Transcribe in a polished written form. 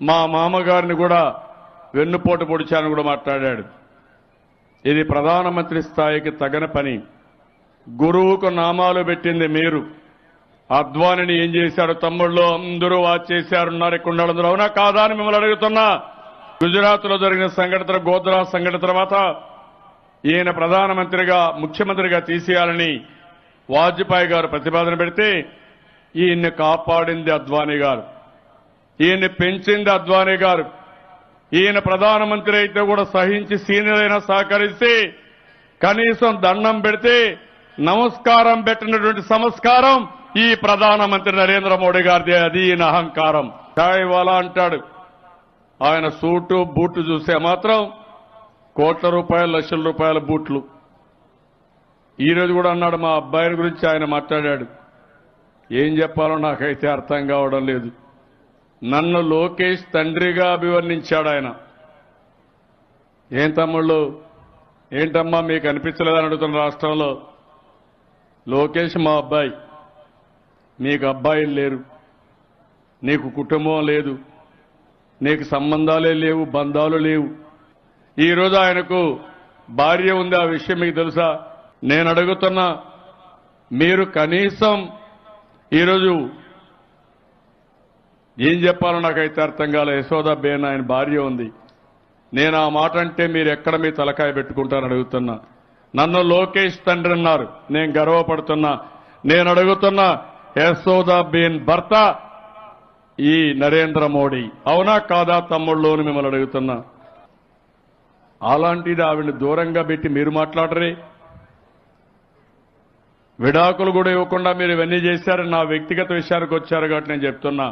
మా మామగారిని కూడా వెన్నుపోటు పొడిచాను కూడా మాట్లాడాడు. ఇది ప్రధానమంత్రి స్థాయికి తగని పని. గురువుకు నామాలు పెట్టింది మీరు. అద్వానిని ఏం చేశారు తమ్ముళ్ళు? అందరూ వాచ్ చేశారున్నారు ఇక్కడ అందరూ. అవునా కాదా అని మిమ్మల్ని అడుగుతున్నా. గుజరాత్ లో జరిగిన సంఘటన, గోద్రా సంఘటన తర్వాత ఈయన ప్రధానమంత్రిగా, ముఖ్యమంత్రిగా తీసేయాలని వాజ్పేయి గారు ప్రతిపాదన పెడితే ఈయన్ని కాపాడింది అద్వానీ గారు, ఈయన్ని పెంచింది అద్వానీ గారు. ఈయన ప్రధానమంత్రి అయితే కూడా సహించి సీనియర్ అయినా సహకరిస్తే కనీసం దండం పెడితే నమస్కారం పెట్టినటువంటి సంస్కారం ఈ ప్రధానమంత్రి నరేంద్ర మోడీ గారిది. అది ఈయన అహంకారం. చాయ్ వాలా అంటాడు. ఆయన సూటు బూట్లు చూస్తే మాత్రం కోట్ల రూపాయలు, లక్షల రూపాయల బూట్లు. ఈ రోజు కూడా అన్నాడు, మా అబ్బాయిని గురించి ఆయన మాట్లాడాడు. ఏం చెప్పాలో నాకైతే అర్థం కావడం లేదు. నన్ను లోకేష్ తండ్రిగా అభివర్ణించాడు ఆయన. ఏం తమ్ముళ్ళు, ఏంటమ్మా మీకు అనిపించలేదని అడుగుతున్న రాష్ట్రంలో. లోకేష్ మా అబ్బాయి, నీకు అబ్బాయిలు లేరు, నీకు కుటుంబం లేదు, నీకు సంబంధాలే లేవు, బంధాలు లేవు. ఈరోజు ఆయనకు భార్య ఉంది, ఆ విషయం మీకు తెలుసా? నేను అడుగుతున్నా, మీరు కనీసం ఈరోజు ఏం చెప్పాలో నాకైతే అర్థం కాలే. యశోదాబేన్ ఆయన భార్య ఉంది. నేను ఆ మాట అంటే మీరు ఎక్కడ మీ తలకాయ పెట్టుకుంటారని అడుగుతున్నా. నన్ను లోకేష్ తండ్రి అన్నారు, నేను గర్వపడుతున్నా. నేను అడుగుతున్నా, యశోదాబేన్ భర్త ఈ నరేంద్ర మోడీ. అవునా కాదా తమ్ముళ్ళు అని మిమ్మల్ని అడుగుతున్నా. అలాంటిది ఆవిడని దూరంగా పెట్టి మీరు మాట్లాడరే. విడాకులు కూడా ఇవ్వకుండా మీరు ఇవన్నీ చేశారు. నా వ్యక్తిగత విషయానికి వచ్చారు కాబట్టి నేను చెప్తున్నా.